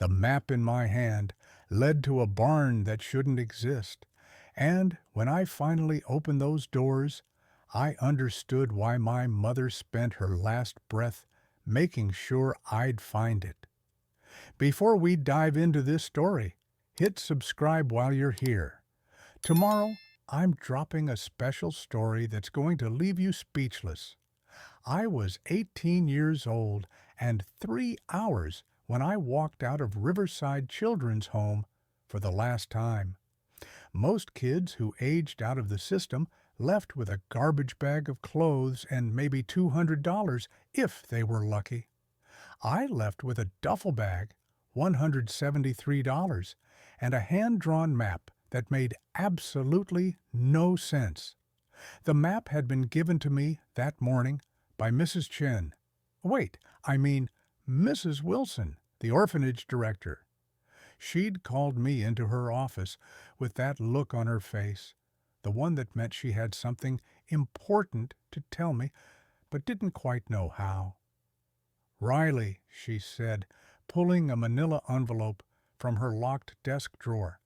The map in my hand led to a barn that shouldn't exist, and when I finally opened those doors, I understood why my mother spent her last breath making sure I'd find it. Before we dive into this story, hit subscribe while you're here. Tomorrow, I'm dropping a special story that's going to leave you speechless. I was 18 years old and 3 hours when I walked out of Riverside Children's Home for the last time. Most kids who aged out of the system left with a garbage bag of clothes and maybe $200 if they were lucky. I left with a duffel bag, $173, and a hand-drawn map that made absolutely no sense. The map had been given to me that morning by Mrs. Chen. Wait, I mean Mrs. Wilson, the orphanage director. She'd called me into her office with that look on her face, the one that meant she had something important to tell me, but didn't quite know how. "Riley," she said, pulling a manila envelope from her locked desk drawer.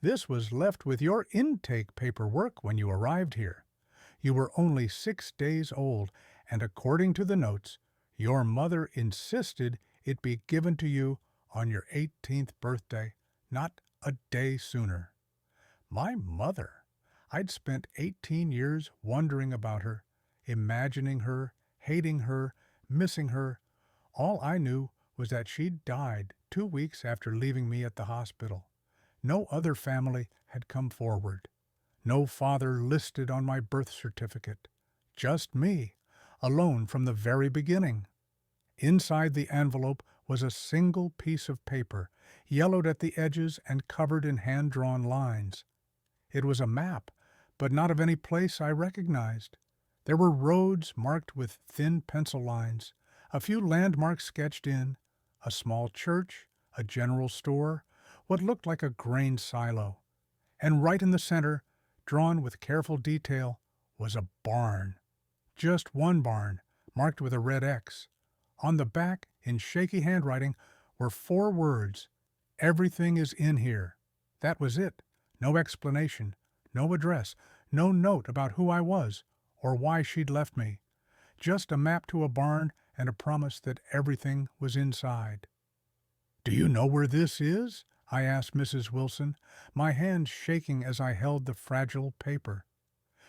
"This was left with your intake paperwork when you arrived here. You were only 6 days old, and according to the notes, your mother insisted it be given to you on your 18th birthday, not a day sooner." My mother! I'd spent 18 years wondering about her, imagining her, hating her, missing her. All I knew was that she'd died 2 weeks after leaving me at the hospital. No other family had come forward. No father listed on my birth certificate. Just me, alone from the very beginning. Inside the envelope was a single piece of paper, yellowed at the edges and covered in hand-drawn lines. It was a map, but not of any place I recognized. There were roads marked with thin pencil lines, a few landmarks sketched in, a small church, a general store, what looked like a grain silo. And right in the center, drawn with careful detail, was a barn. Just one barn, marked with a red X. On the back, in shaky handwriting, were 4 words: "Everything is in here." That was it. No explanation, no address, no note about who I was or why she'd left me. Just a map to a barn and a promise that everything was inside. "Do you know where this is?" I asked Mrs. Wilson, my hand shaking as I held the fragile paper.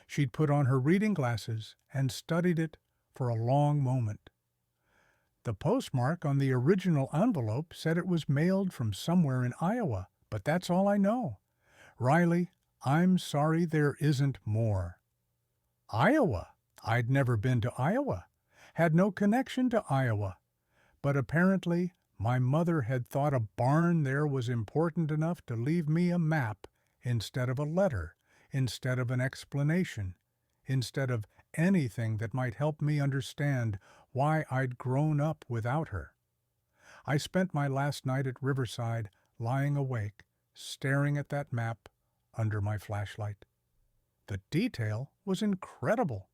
She'd put on her reading glasses and studied it for a long moment. "The postmark on the original envelope said it was mailed from somewhere in Iowa, but that's all I know. Riley, I'm sorry there isn't more." Iowa? I'd never been to Iowa, had no connection to Iowa. But apparently my mother had thought a barn there was important enough to leave me a map instead of a letter, instead of an explanation, instead of anything that might help me understand why I'd grown up without her. I spent my last night at Riverside lying awake, staring at that map under my flashlight. The detail was incredible.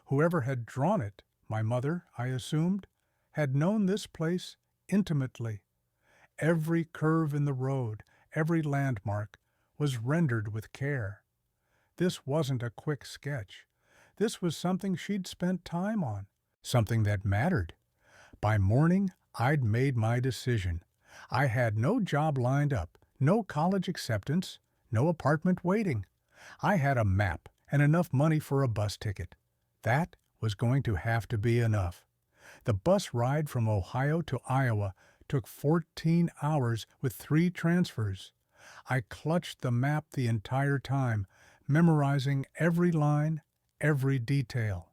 Whoever had drawn it, my mother, I assumed, had known this place intimately. Every curve in the road, every landmark, was rendered with care. This wasn't a quick sketch. This was something she'd spent time on, something that mattered. By morning, I'd made my decision. I had no job lined up, no college acceptance, no apartment waiting. I had a map and enough money for a bus ticket. That was going to have to be enough. The bus ride from Ohio to Iowa took 14 hours with 3 transfers. I clutched the map the entire time, memorizing every line, every detail.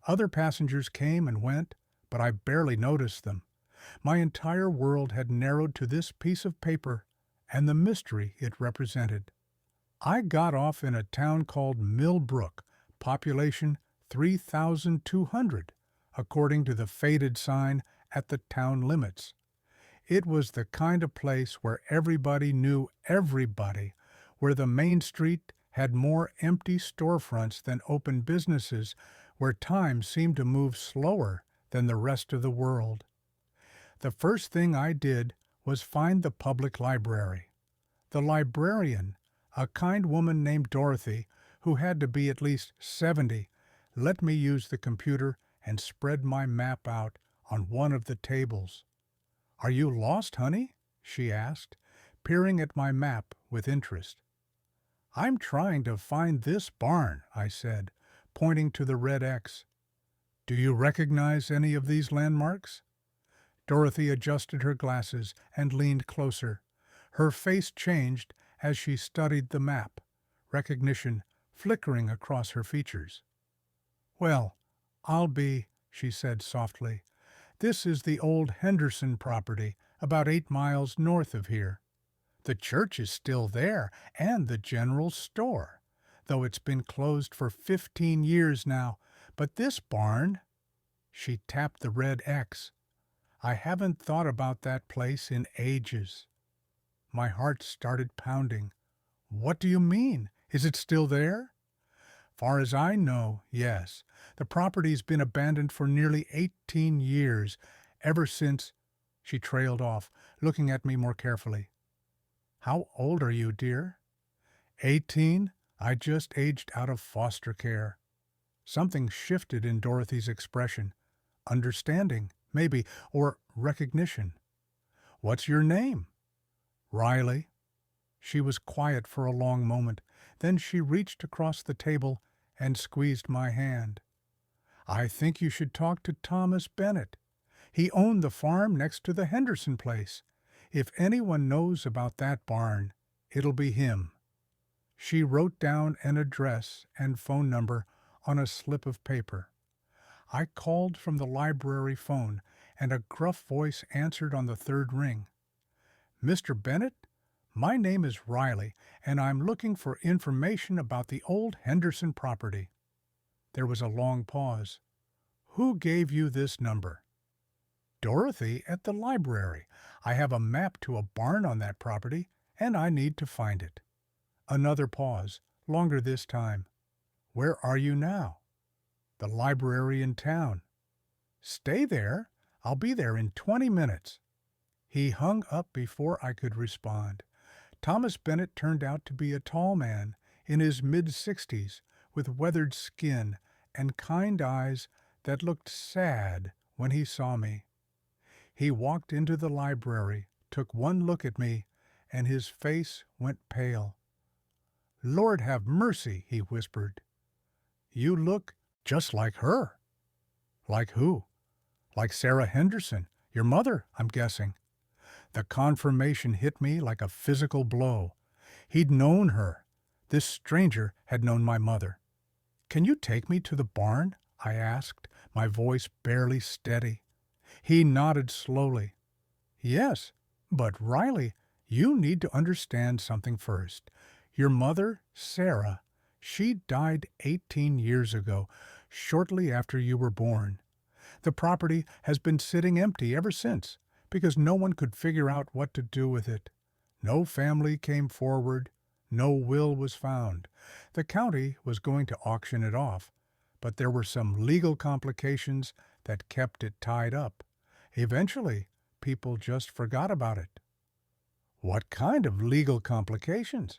Other passengers came and went, but I barely noticed them. My entire world had narrowed to this piece of paper and the mystery it represented. I got off in a town called Millbrook, population 3,200, according to the faded sign at the town limits. It was the kind of place where everybody knew everybody, where the main street had more empty storefronts than open businesses, where time seemed to move slower than the rest of the world. The first thing I did was find the public library. The librarian, a kind woman named Dorothy, who had to be at least 70, let me use the computer and spread my map out on one of the tables. "Are you lost, honey?" she asked, peering at my map with interest. "I'm trying to find this barn," I said, pointing to the red X. "Do you recognize any of these landmarks?" Dorothy adjusted her glasses and leaned closer. Her face changed as she studied the map, recognition flickering across her features. "Well, she said softly. "This is the old Henderson property, about 8 miles north of here. The church is still there, and the general store, though it's been closed for 15 years now. But this barn—" She tapped the red X. "I haven't thought about that place in ages." My heart started pounding. "What do you mean? Is it still there?" "Far as I know, yes. The property's been abandoned for nearly 18 years, ever since—" She trailed off, looking at me more carefully. "How old are you, dear?" 18. I just aged out of foster care." Something shifted in Dorothy's expression. Understanding, maybe, or recognition. "What's your name?" "Riley." She was quiet for a long moment. Then she reached across the table and squeezed my hand. "I think you should talk to Thomas Bennett. He owned the farm next to the Henderson place. If anyone knows about that barn, it'll be him." She wrote down an address and phone number on a slip of paper. I called from the library phone, and a gruff voice answered on the third ring. "Mr. Bennett? My name is Riley, and I'm looking for information about the old Henderson property." There was a long pause. "Who gave you this number?" "Dorothy at the library. I have a map to a barn on that property, and I need to find it." Another pause, longer this time. "Where are you now?" "The library in town." "Stay there. I'll be there in 20 minutes." He hung up before I could respond. Thomas Bennett turned out to be a tall man in his mid-60s, with weathered skin and kind eyes that looked sad when he saw me. He walked into the library, took one look at me, and his face went pale. "Lord have mercy," he whispered. "You look just like her." "Like who?" "Like Sarah Henderson, your mother, I'm guessing." The confirmation hit me like a physical blow. He'd known her. This stranger had known my mother. "Can you take me to the barn?" I asked, my voice barely steady. He nodded slowly. "Yes, but Riley, you need to understand something first. Your mother, Sarah, she died 18 years ago, shortly after you were born. The property has been sitting empty ever since, because no one could figure out what to do with it. No family came forward. No will was found. The county was going to auction it off, but there were some legal complications that kept it tied up. Eventually, people just forgot about it." "What kind of legal complications?"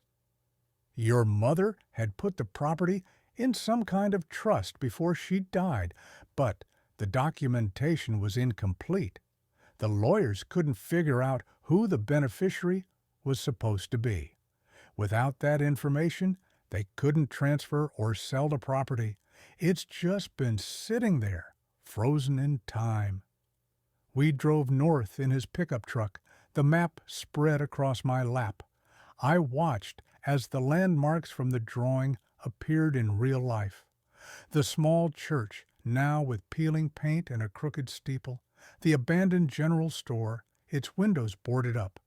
"Your mother had put the property in some kind of trust before she died, but the documentation was incomplete. The lawyers couldn't figure out who the beneficiary was supposed to be. Without that information, they couldn't transfer or sell the property. It's just been sitting there, frozen in time." We drove north in his pickup truck, the map spread across my lap. I watched as the landmarks from the drawing appeared in real life. The small church, now with peeling paint and a crooked steeple, the abandoned general store, its windows boarded up,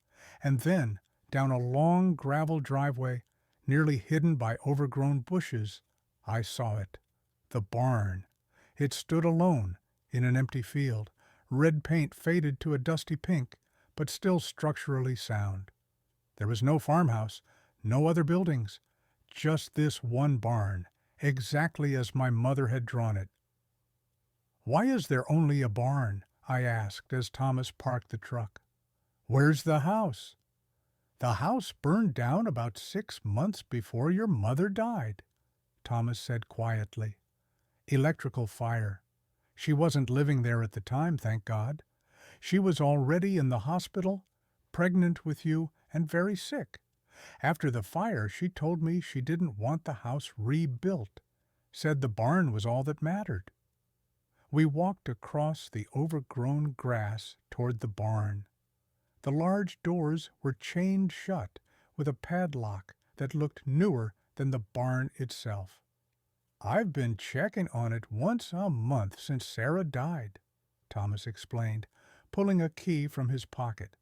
and then, down a long gravel driveway, nearly hidden by overgrown bushes, I saw it. The barn. It stood alone in an empty field, red paint faded to a dusty pink, but still structurally sound. There was no farmhouse, no other buildings, just this one barn, exactly as my mother had drawn it. "Why is there only a barn?" I asked as Thomas parked the truck. Where's the house? The house burned down about 6 months before your mother died, Thomas said quietly. Electrical fire. She wasn't living there at the time, thank God. She was already in the hospital, pregnant with you, and very sick. After the fire, she told me she didn't want the house rebuilt, said the barn was all that mattered. We walked across the overgrown grass toward the barn. The large doors were chained shut with a padlock that looked newer than the barn itself. I've been checking on it once a month since Sarah died, Thomas explained, pulling a key from his pocket.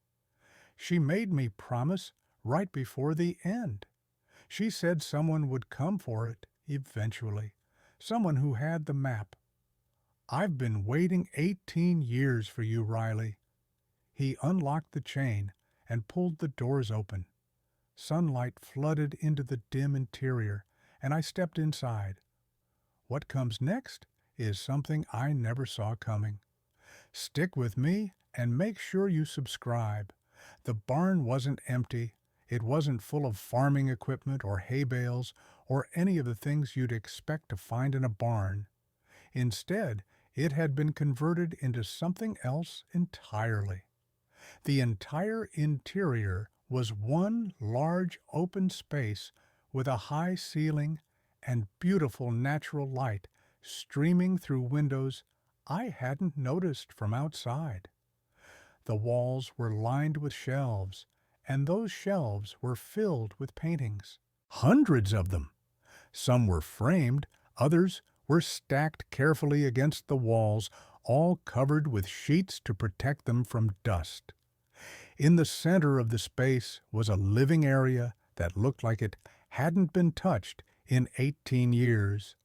She made me promise right before the end. She said someone would come for it eventually, someone who had the map. I've been waiting 18 years for you, Riley. He unlocked the chain and pulled the doors open. Sunlight flooded into the dim interior, and I stepped inside. What comes next is something I never saw coming. Stick with me and make sure you subscribe. The barn wasn't empty. It wasn't full of farming equipment or hay bales or any of the things you'd expect to find in a barn. Instead, it had been converted into something else entirely. The entire interior was one large open space with a high ceiling and beautiful natural light streaming through windows I hadn't noticed from outside. The walls were lined with shelves, and those shelves were filled with paintings. Hundreds of them. Some were framed, others were stacked carefully against the walls, all covered with sheets to protect them from dust. In the center of the space was a living area that looked like it hadn't been touched in 18 years.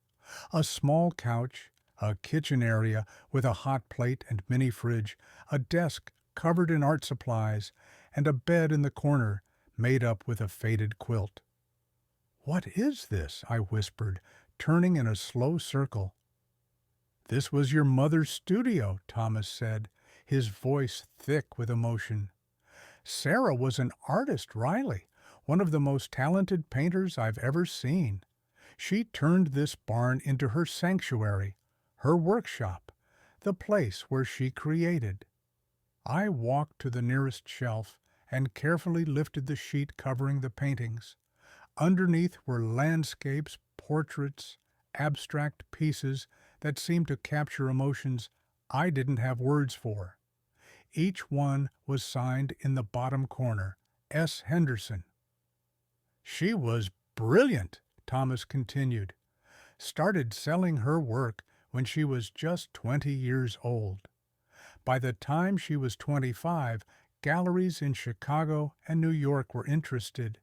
A small couch, a kitchen area with a hot plate and mini fridge, a desk covered in art supplies, and a bed in the corner made up with a faded quilt. "What is this?" I whispered, turning in a slow circle. "This was your mother's studio," Thomas said, his voice thick with emotion. "Sarah was an artist, Riley, one of the most talented painters I've ever seen. She turned this barn into her sanctuary, her workshop, the place where she created." I walked to the nearest shelf and carefully lifted the sheet covering the paintings. Underneath were landscapes, portraits, abstract pieces that seemed to capture emotions I didn't have words for. Each one was signed in the bottom corner, S. Henderson. "She was brilliant," Thomas continued. "Started selling her work when she was just 20 years old. By the time she was 25, galleries in Chicago and New York were interested.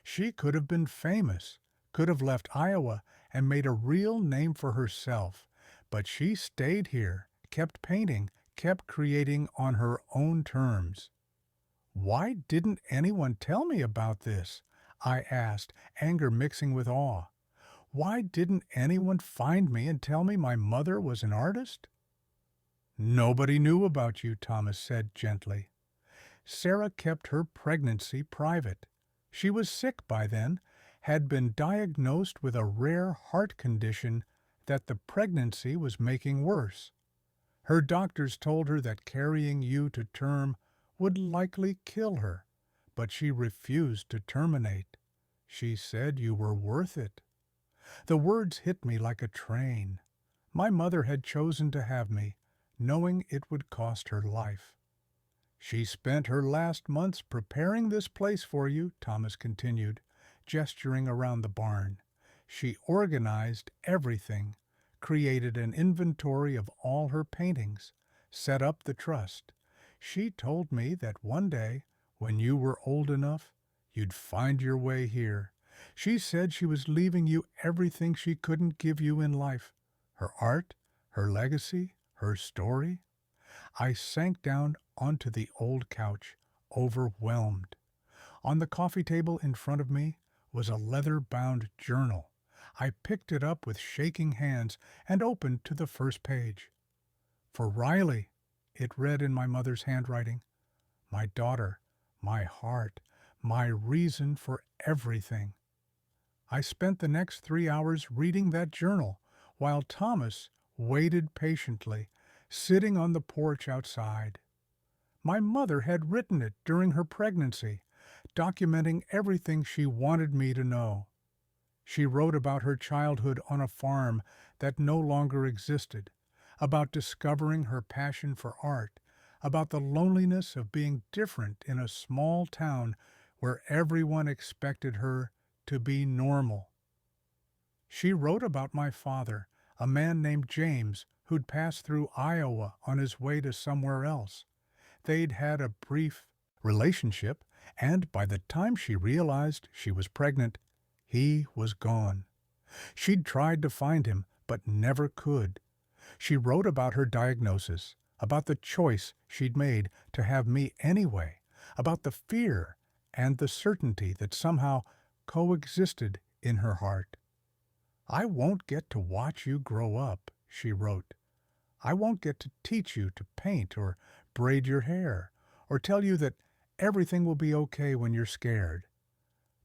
She could have been famous, could have left Iowa and made a real name for herself, but she stayed here, kept painting, kept creating on her own terms." "Why didn't anyone tell me about this?" I asked, anger mixing with awe. "Why didn't anyone find me and tell me my mother was an artist?" "Nobody knew about you," Thomas said gently. "Sarah kept her pregnancy private. She was sick by then, had been diagnosed with a rare heart condition that the pregnancy was making worse. Her doctors told her that carrying you to term would likely kill her, but she refused to terminate. She said you were worth it." The words hit me like a train. My mother had chosen to have me, knowing it would cost her life. "She spent her last months preparing this place for you," Thomas continued, gesturing around the barn. "She organized everything, created an inventory of all her paintings, set up the trust. She told me that one day, when you were old enough, you'd find your way here. She said she was leaving you everything she couldn't give you in life, her art, her legacy, her story." I sank down onto the old couch, overwhelmed. On the coffee table in front of me was a leather-bound journal. I picked it up with shaking hands and opened to the first page. "For Riley," it read in my mother's handwriting. my daughter, my heart, my reason for everything. I spent the next 3 hours reading that journal while Thomas waited patiently, sitting on the porch outside. My mother had written it during her pregnancy, documenting everything she wanted me to know. She wrote about her childhood on a farm that no longer existed, about discovering her passion for art, about the loneliness of being different in a small town where everyone expected her to be normal. She wrote about my father, a man named James who'd passed through Iowa on his way to somewhere else. They'd had a brief relationship, and by the time she realized she was pregnant, he was gone. She'd tried to find him, but never could. She wrote about her diagnosis, about the choice she'd made to have me anyway, about the fear and the certainty that somehow coexisted in her heart. "I won't get to watch you grow up," she wrote. "I won't get to teach you to paint or braid your hair or tell you that everything will be okay when you're scared.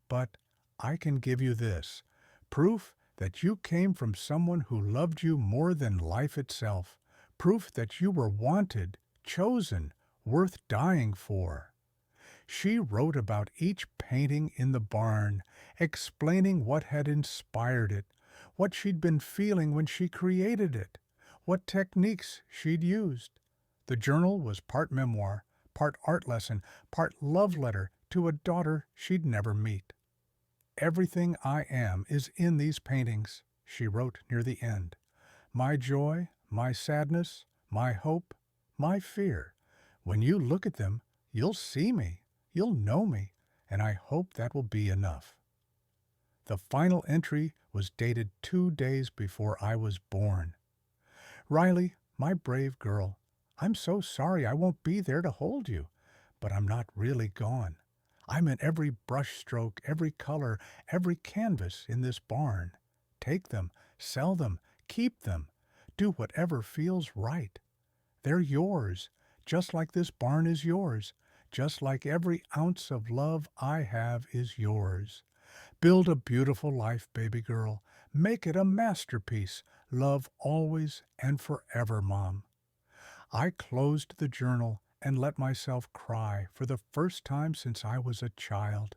But I can give you this, proof that you came from someone who loved you more than life itself, proof that you were wanted, chosen, worth dying for." She wrote about each painting in the barn, explaining what had inspired it, what she'd been feeling when she created it, what techniques she'd used. The journal was part memoir, part art lesson, part love letter to a daughter she'd never meet. "Everything I am is in these paintings," she wrote near the end. "My joy, my sadness, my hope, my fear. When you look at them, you'll see me, you'll know me, and I hope that will be enough." The final entry was dated 2 days before I was born. "Riley, my brave girl, I'm so sorry I won't be there to hold you, but I'm not really gone. I'm in every brushstroke, every color, every canvas in this barn. Take them, sell them, keep them, do whatever feels right. They're yours, just like this barn is yours, just like every ounce of love I have is yours. Build a beautiful life, baby girl. Make it a masterpiece. Love always and forever, Mom." I closed the journal and let myself cry for the first time since I was a child.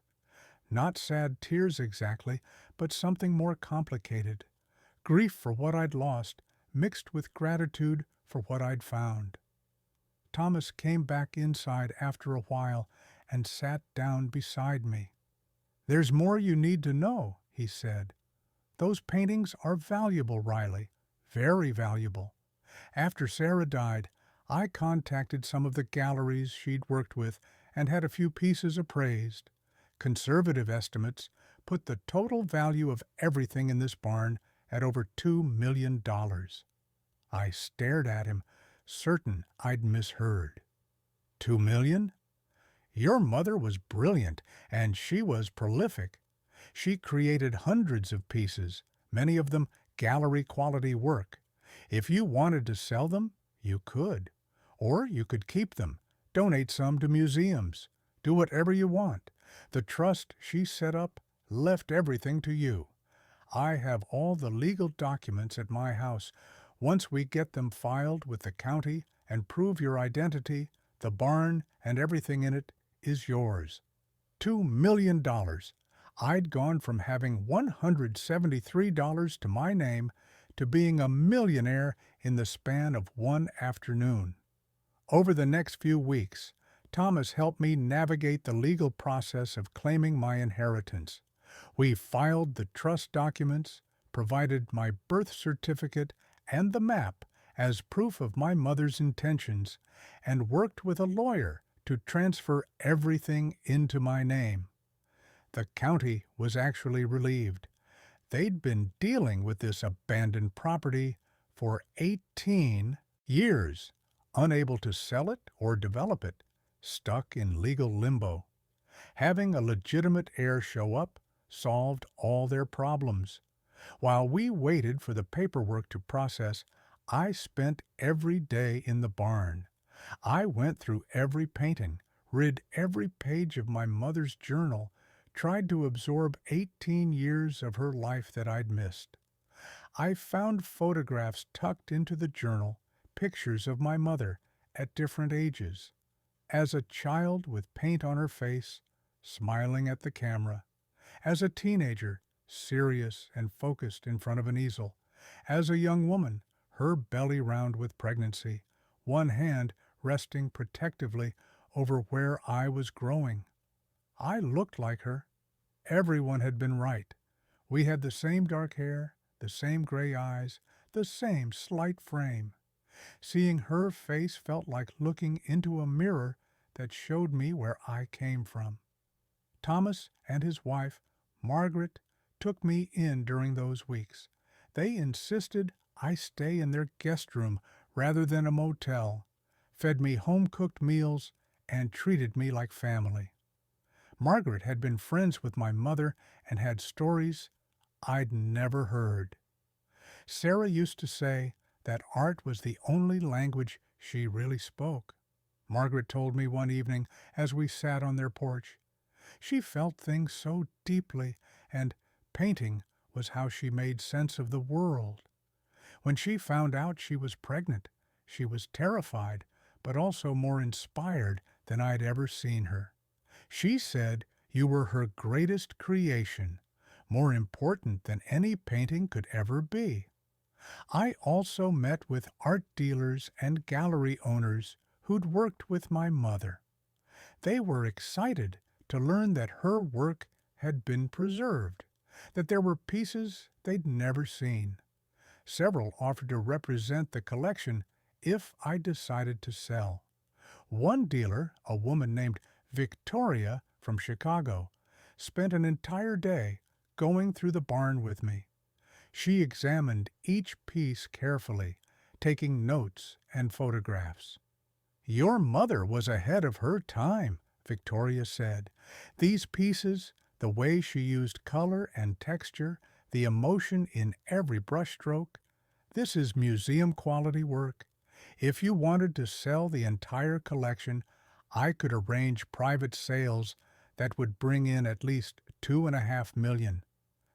Not sad tears exactly, but something more complicated. Grief for what I'd lost, mixed with gratitude for what I'd found. Thomas came back inside after a while and sat down beside me. "There's more you need to know," he said. "Those paintings are valuable, Riley, very valuable. After Sarah died, I contacted some of the galleries she'd worked with and had a few pieces appraised. Conservative estimates put the total value of everything in this barn at over $2 million. I stared at him, certain I'd misheard. $2 million? Your mother was brilliant, and she was prolific. She created hundreds of pieces, many of them gallery-quality work. If you wanted to sell them, you could. Or you could keep them, donate some to museums, do whatever you want. The trust she set up left everything to you. I have all the legal documents at my house. Once we get them filed with the county and prove your identity, the barn and everything in it is yours. $2 million. I'd gone from having $173 to my name to being a millionaire in the span of one afternoon. Over the next few weeks, Thomas helped me navigate the legal process of claiming my inheritance. We filed the trust documents, provided my birth certificate and the map as proof of my mother's intentions, and worked with a lawyer to transfer everything into my name. The county was actually relieved. They'd been dealing with this abandoned property for 18 years, unable to sell it or develop it, stuck in legal limbo. Having a legitimate heir show up solved all their problems. While we waited for the paperwork to process, I spent every day in the barn. I went through every painting, read every page of my mother's journal, tried to absorb 18 years of her life that I'd missed. I found photographs tucked into the journal, pictures of my mother at different ages. As a child with paint on her face, smiling at the camera. As a teenager, serious and focused in front of an easel. As a young woman, her belly round with pregnancy, one hand resting protectively over where I was growing. I looked like her. Everyone had been right. We had the same dark hair, the same gray eyes, the same slight frame. Seeing her face felt like looking into a mirror that showed me where I came from. Thomas and his wife, Margaret, took me in during those weeks. They insisted I stay in their guest room rather than a motel, fed me home-cooked meals, and treated me like family. Margaret had been friends with my mother and had stories I'd never heard. Sarah used to say that art was the only language she really spoke. Margaret told me one evening as we sat on their porch. She felt things so deeply, and painting was how she made sense of the world. When she found out she was pregnant, she was terrified, but also more inspired than I'd ever seen her. She said you were her greatest creation, more important than any painting could ever be. I also met with art dealers and gallery owners who'd worked with my mother. They were excited to learn that her work had been preserved, that there were pieces they'd never seen. Several offered to represent the collection if I decided to sell. One dealer, a woman named Victoria from Chicago, spent an entire day going through the barn with me. She examined each piece carefully, taking notes and photographs. "Your mother was ahead of her time," Victoria said. "These pieces, the way she used color and texture, the emotion in every brushstroke, this is museum-quality work. If you wanted to sell the entire collection, I could arrange private sales that would bring in at least $2.5 million.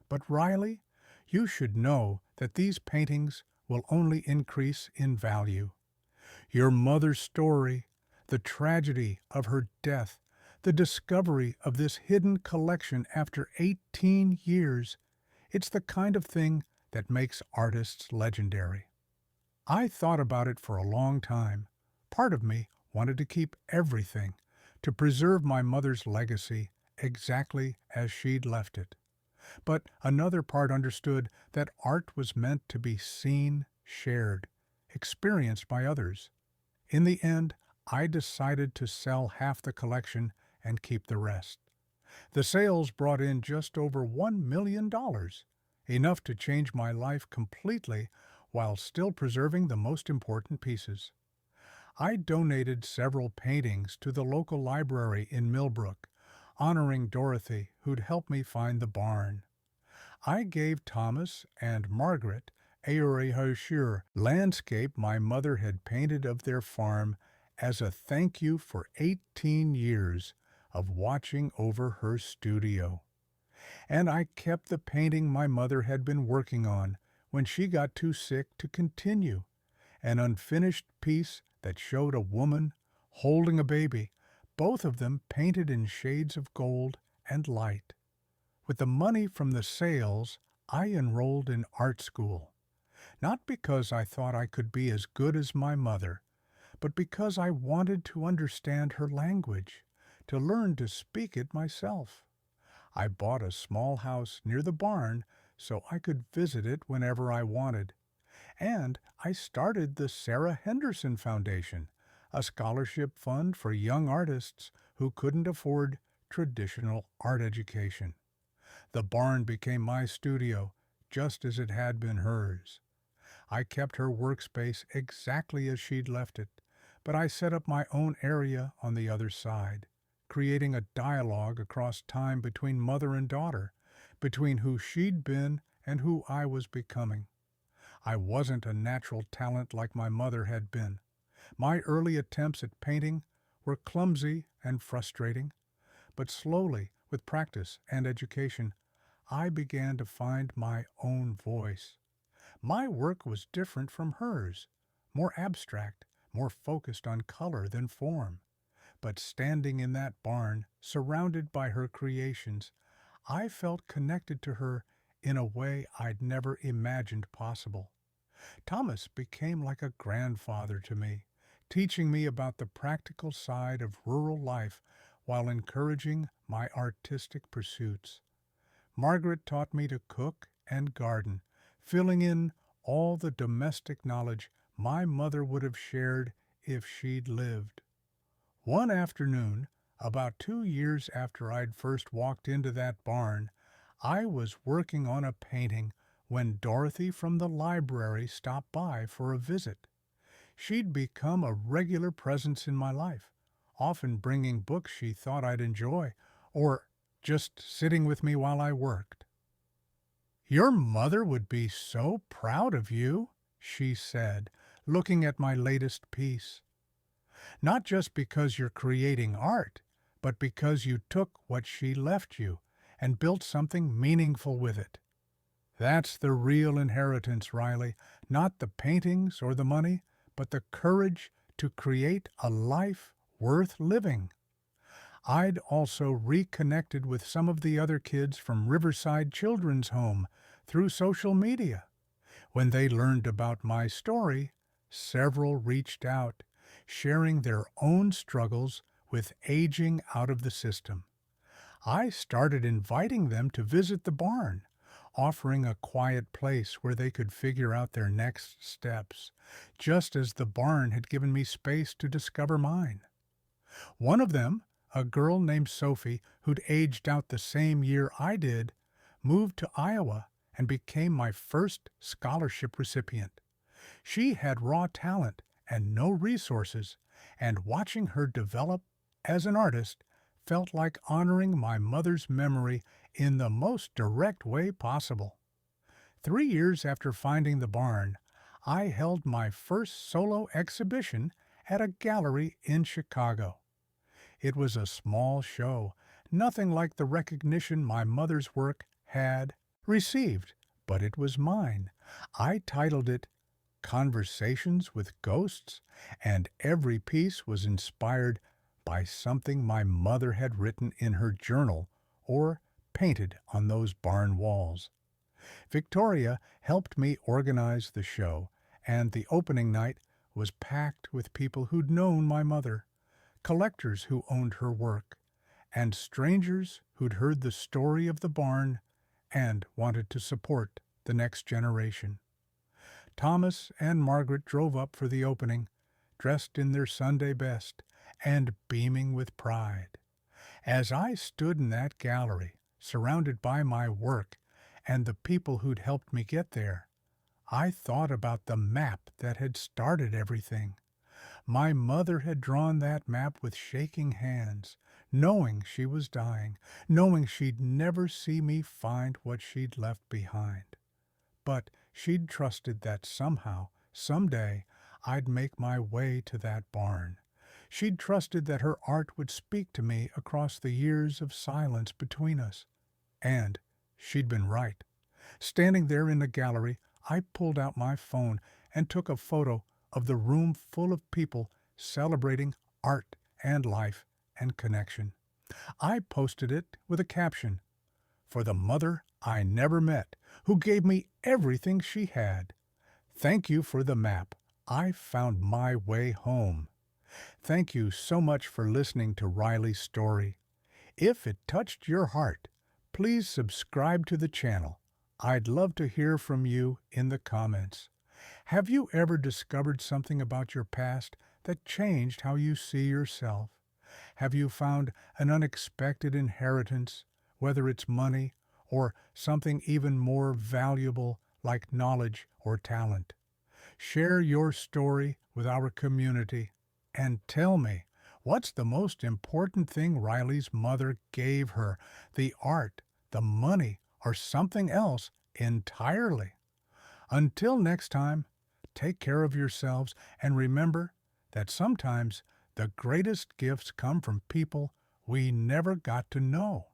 But Riley, you should know that these paintings will only increase in value. Your mother's story, the tragedy of her death, the discovery of this hidden collection after 18 years, it's the kind of thing that makes artists legendary." I thought about it for a long time. Part of me wanted to keep everything, to preserve my mother's legacy exactly as she'd left it. But another part understood that art was meant to be seen, shared, experienced by others. In the end, I decided to sell half the collection and keep the rest. The sales brought in just over $1 million, enough to change my life completely while still preserving the most important pieces. I donated several paintings to the local library in Millbrook, honoring Dorothy, who'd helped me find the barn. I gave Thomas and Margaret a rehearsure landscape my mother had painted of their farm as a thank you for 18 years of watching over her studio. And I kept the painting my mother had been working on when she got too sick to continue, an unfinished piece that showed a woman holding a baby, both of them painted in shades of gold and light. With the money from the sales, I enrolled in art school, not because I thought I could be as good as my mother, but because I wanted to understand her language, to learn to speak it myself. I bought a small house near the barn so I could visit it whenever I wanted. And I started the Sarah Henderson Foundation, a scholarship fund for young artists who couldn't afford traditional art education. The barn became my studio, just as it had been hers. I kept her workspace exactly as she'd left it, but I set up my own area on the other side, creating a dialogue across time between mother and daughter, between who she'd been and who I was becoming. I wasn't a natural talent like my mother had been. My early attempts at painting were clumsy and frustrating, but slowly, with practice and education, I began to find my own voice. My work was different from hers, more abstract, more focused on color than form. But standing in that barn, surrounded by her creations, I felt connected to her in a way I'd never imagined possible. Thomas became like a grandfather to me, teaching me about the practical side of rural life while encouraging my artistic pursuits. Margaret taught me to cook and garden, filling in all the domestic knowledge my mother would have shared if she'd lived. One afternoon, about 2 years after I'd first walked into that barn, I was working on a painting when Dorothy from the library stopped by for a visit. She'd become a regular presence in my life, often bringing books she thought I'd enjoy, or just sitting with me while I worked. "Your mother would be so proud of you," she said, looking at my latest piece. "Not just because you're creating art, but because you took what she left you and built something meaningful with it. That's the real inheritance, Riley, not the paintings or the money, but the courage to create a life worth living." I'd also reconnected with some of the other kids from Riverside Children's Home through social media. When they learned about my story, several reached out, sharing their own struggles with aging out of the system. I started inviting them to visit the barn, offering a quiet place where they could figure out their next steps, just as the barn had given me space to discover mine. One of them, a girl named Sophie, who'd aged out the same year I did, moved to Iowa and became my first scholarship recipient. She had raw talent and no resources, and watching her develop as an artist felt like honoring my mother's memory in the most direct way possible. 3 years after finding the barn, I held my first solo exhibition at a gallery in Chicago. It was a small show, nothing like the recognition my mother's work had received, but it was mine. I titled it Conversations with Ghosts, and every piece was inspired by something my mother had written in her journal or painted on those barn walls. Victoria helped me organize the show, and the opening night was packed with people who'd known my mother, collectors who owned her work, and strangers who'd heard the story of the barn and wanted to support the next generation. Thomas and Margaret drove up for the opening, dressed in their Sunday best and beaming with pride. As I stood in that gallery, surrounded by my work and the people who'd helped me get there, I thought about the map that had started everything. My mother had drawn that map with shaking hands, knowing she was dying, knowing she'd never see me find what she'd left behind. But she'd trusted that somehow, someday, I'd make my way to that barn. She'd trusted that her art would speak to me across the years of silence between us. And she'd been right. Standing there in the gallery, I pulled out my phone and took a photo of the room full of people celebrating art and life and connection. I posted it with a caption, "For the mother I never met, who gave me everything she had. Thank you for the map. I found my way home." Thank you so much for listening to Riley's story. If it touched your heart, please subscribe to the channel. I'd love to hear from you in the comments. Have you ever discovered something about your past that changed how you see yourself? Have you found an unexpected inheritance, whether it's money or something even more valuable like knowledge or talent? Share your story with our community and tell me, what's the most important thing Riley's mother gave her? The art, the money, or something else entirely? Until next time, take care of yourselves and remember that sometimes the the greatest gifts come from people we never got to know.